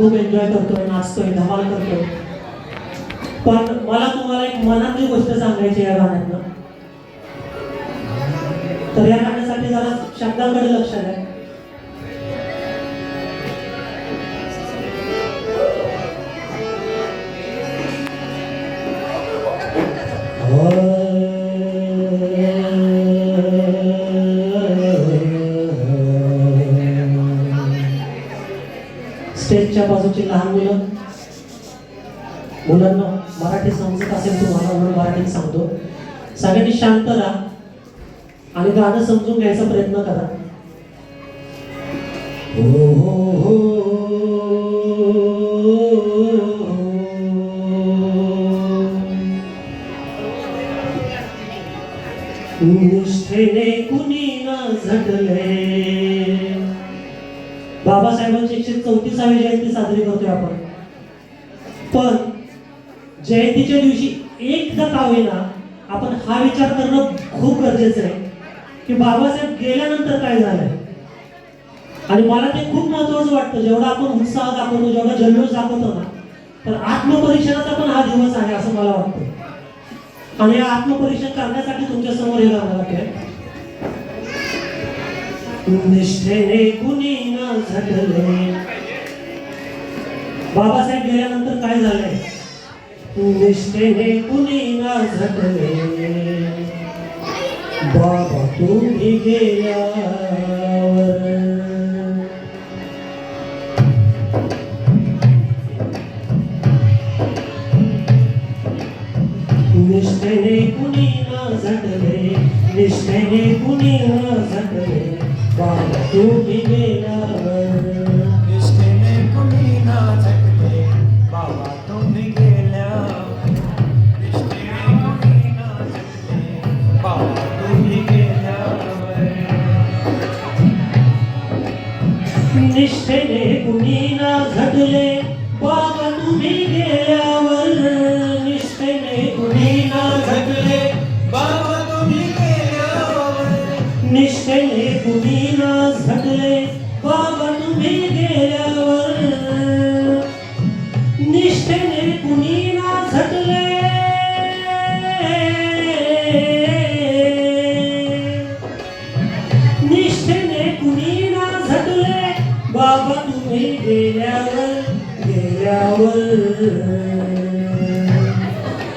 खूप एन्जॉय करतोय, नाचतोय, धमाल करतोय. पण मला तुम्हाला एक मनातली गोष्ट सांगायची या गाण्यातनं. तर या गाण्यासाठी जरा शब्दांकडे लक्ष द्या. स्टेजच्या बाजूची लहान मुलांना मराठी समजत असेल तुम्हाला म्हणून मराठीत सांगतो. सगळ्यांनी शांत राहा आणि गाणं समजून घ्यायचा प्रयत्न करा. हो हो हो निष्ठेने कुणी न झटले. बाबासाहेबांची 134वी जयंती साजरी करतोय आपण. पण जयंतीच्या दिवशी एकदा का होईना आपण हा विचार करणं खूप गरजेचं आहे की बाबासाहेब गेल्यानंतर काय झालंय. आणि मला ते खूप महत्वाचं वाटतं. जेवढा आपण उत्साह दाखवतो, जेवढा जल्लोष दाखवतो ना, तर आत्मपरीक्षणाचा पण हा दिवस आहे असं मला वाटतं. आणि हे आत्मपरीक्षण करण्यासाठी तुमच्या समोर हे गाणं आहे. निष्ठेने कुणी न झटले. बाबासाहेब गेल्यानंतर काय झालंय. निष्ठेने कुणी न झटले. बाबा तुम्ही गेल्यावर. निष्ठेने कुणी न झटले. निष्ठेने कुणी न झटले. बाबा तुम्ही गेल्यावर. निष्ठेने कुणी न झटले. बाबा तुम्ही गेल्यावर. निष्ठेने कुणी न झटले. बाबा तुम्ही गेल्यावर. निष्ठेने कुणी न झटले. बाबा तुम्ही गेल्यावर. निष्ठेने कुणी न झटले. बाबा तुम्ही गेल्यावर. निष्ठेने कुणी न झटले. बाबा तुम्ही गेल्यावर. निष्ठेने कुणी न झटले. निष्ठेने कुणी न झटले. बाबा तुम्ही गेल्यावर.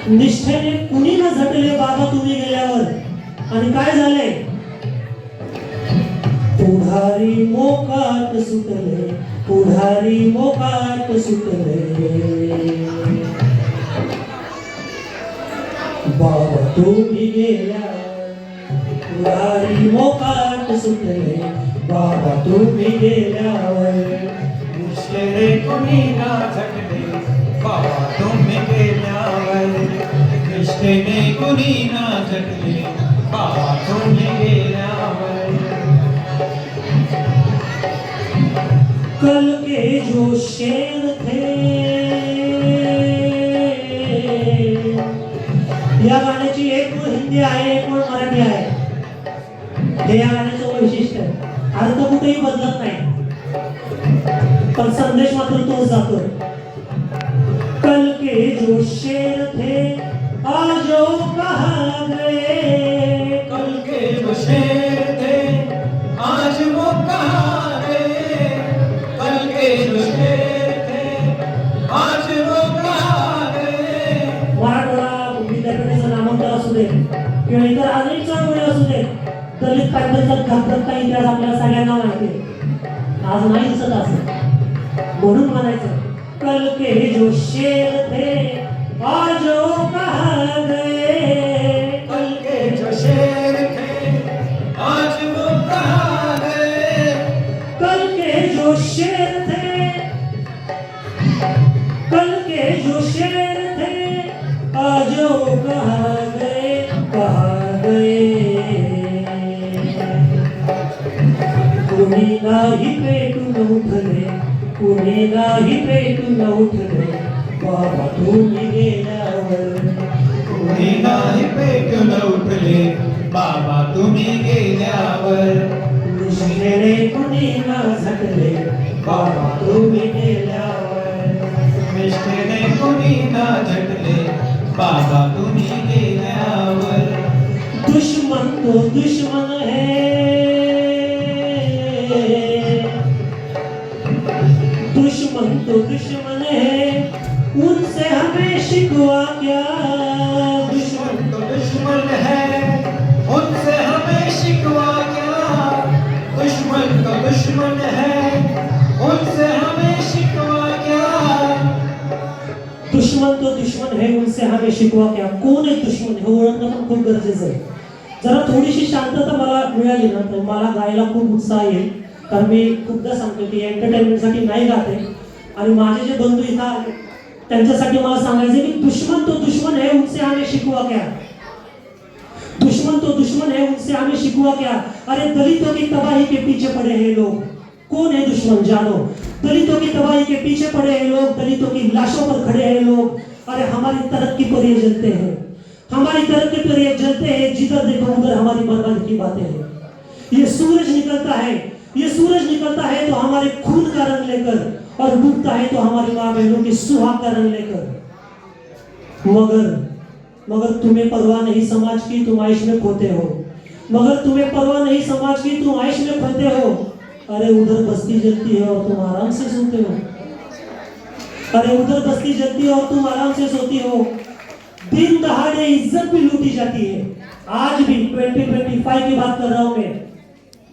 निष्ठेने कुणी न झटले. बाबा तुम्ही गेल्यावर. आणि काय झाले. पुढारी मोकाट सुटले. पुढारी मोकाट सुटले. बाबा तुम्ही गेल्यावर. पुढारी मोकाट सुटले. बाबा तुम्ही गेल्यावर. निष्ठेने कुणी न झटले. बाबा तुम्ही गेल्यावर. निष्ठेने कुणी न झटले. बाबा तुम्ही गेल्यावर. कल के जो शेर थे. या गाण्याची एक ओळ हिंदी आहे, एक ओळ मराठी आहे. हे या गाण्याचं वैशिष्ट्य आहे. अर्थ कुठेही बदलत नाही, पण संदेश मात्र तोच जातो. कल के जो शेर थे आज वो कहाँ गए. कल के जो शेर थे आज वो कहाँ गए. कल के जो शेर थे आज वो कहाँ गए. मराठवाडा विद्यापीठाचं नामांतर असू दे किंवा इतर अनेक चळवळी असू दे, दलित पॅटर्नचा घातकता इतिहास आपल्याला सगळ्यांना माहिती आहे. आज नाही दिसत असं. म्हणून म्हणायचं कल के जो शेर थे आज वो कहाँ गए. कल के जो शेर थे आज वो कहाँ गए. कल के जो शेर थे. कल के जो शेर थे आज वो कहाँ गए. कहाँ गए. कुणी नाही पेटून उठले. कुणी नाही पेटून उठले. बाबा तुम्ही गेल्यावर. कुणी नाही पेटून उठले. बाबा तुम्ही गेल्यावर. निष्ठेने कुणी न झटले. बाबा तुम्ही गेल्यावर. निष्ठेने कोणी ना झटले बाबा तुम्ही गेल्यावर. दुश्मन तो दुश्मन है, दुश्मन तो दुश्मन है, उनसे हमें शिकवा क्या. दुश्मन तो दुश्मन है उनसे हमें शिकवा क्या. दुश्मन तो दुश्मन है उनसे हमें शिकवा क्या. दुश्मन तो दुश्मन है, उनसे हमें शिकवा क्या. कोण आहे दुश्मन हे ओळखणं पण खूप गरजेचं आहे. जरा थोडीशी शांतता मला मिळाली ना तर मला गायला खूप उत्साह येईल. कारण मी खूपदा सांगतो की एंटरटेनमेंटसाठी नाही गाते. आणि माझे जे बंधू इथं आले त्यांच्यासाठी मला सांगायचं की दुश्मन तो दुश्मन है, उनसे हमें शिकवा क्या. दुश्मन तो दुश्मन है, उनसे हमें शिकवा क्या. अरे दलितों की तबाही के पीछे पड़े हैं लोग. कौन है दुश्मन जानो. दलितों की तबाही के पीछे पड़े हैं लोग, दलितों की लाशों पर खड़े हैं लोग. अरे हमारी तरक्की पर ये जलते हैं, हमारी तरक्की पर ये जलते हैं. जिधर देखो उधर हमारी बर्बादी की बातें हैं. ये सूरज निकलता है, ये सूरज निकलता है तो हमारे खून का रंग लेकर, और डूबता है तो हमारी माँ बहनों की सुहाग का रंग लेकर. मगर तुम्हें परवाह नहीं समाज की, तुम आइश में खोते हो. मगर तुम्हें परवाह नहीं समाज की, तुम आइश में खोते हो. अरे उधर बस्ती जलती है और तुम आराम से सोते हो. अरे उधर बस्ती जलती है और तुम आराम से सोती हो. दिन दहाड़े इज्जत भी लूटी जाती है. आज भी 2025 की बात कर रहा हूं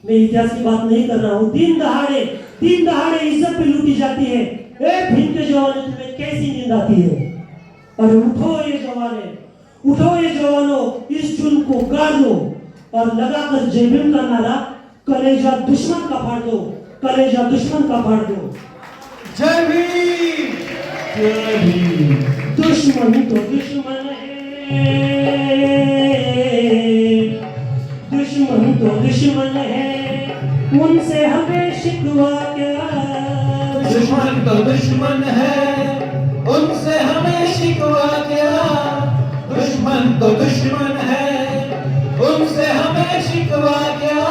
मैं इतिहास की बात नहीं कर रहा हूं. दिन दहाड़े इज्जत भी लूटी जाती है. ए भीम के जवानों, तुम्हें कैसी नींद आती है. अरे उठो ये जवाने, उठो ये जवानों, इस जुल्म को गाड़ दो और लगाकर जय भीम का नारा कलेजा दुश्मन का फाड़ दो, कलेजा दुश्मन का फाड़ दो. जय भीम. जय भीम. दुश्मन तो दुश्मन है, दुश्मन तो दुश्मन है, उनसे हमें शिकवा क्या. दुश्मन तो दुश्मन है उनसे हमें शिकवा क्या. दुश्मन तो दुश्मन है उनसे हमें शिकवा क्या.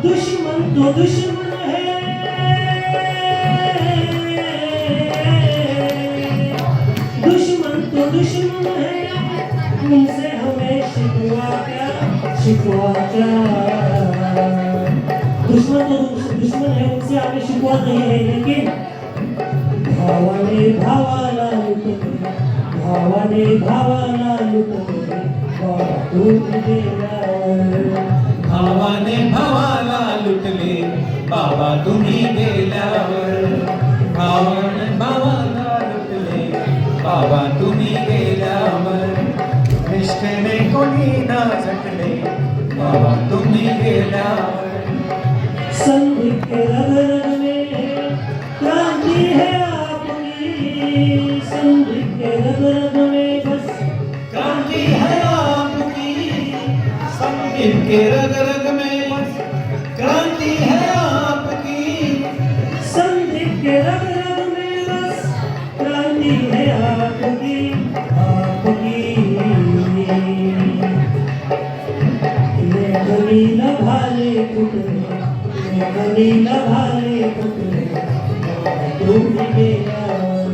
दुश्मन तो दुश्मन है, दुश्मन तो दुश्मन है, उनसे हमें शिकवा क्या, शिकवा क्या. दुश्मन तो दुश्मन है, उनसे हमें शिकवा नहीं है. लेकिन भावाने भावाला लुटले, भावाने भावाला लुटले, बाबा तुम्ही गेल्यावर. भावाने भावाला लुटले बाबा तुम्ही गेल्यावर. भावाने भावाला लुटले बाबा तुम्ही गेल्यावर. निष्ठेने कोणी ना झटले बाबा तुम्ही गेल्यावर. संग के रग रग में क्रांति है आपकी. संग के रग रग में बस क्रांति है आपकी. संगीत के रग रग में बस क्रांति है आपकी. संग के रग रग में बस क्रांति है आपकी, आपकी. नीला भाले फुटले, नीला भाले फुटले, तुम्ही गेल्यावर.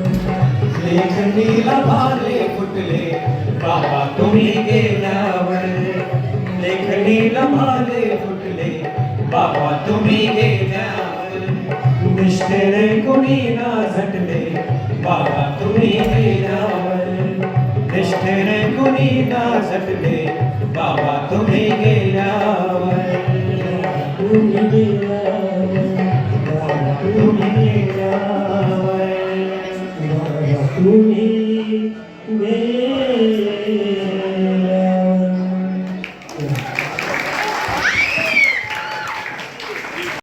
लेखनीला भाले फुटले बाबा तुम्ही गेल्यावर. लेखनीला भाले फुटले बाबा तुम्ही गेल्यावर. निष्ठेने कोणी ना झटले बाबा तुम्ही गेल्यावर. निष्ठेने कोणी ना झटले बाबा तुम्ही गेल्यावर. तुम्ही गेल्यावर, बाबा तुम्ही गेल्यावर, बाबा तुम्ही गेल्यावर.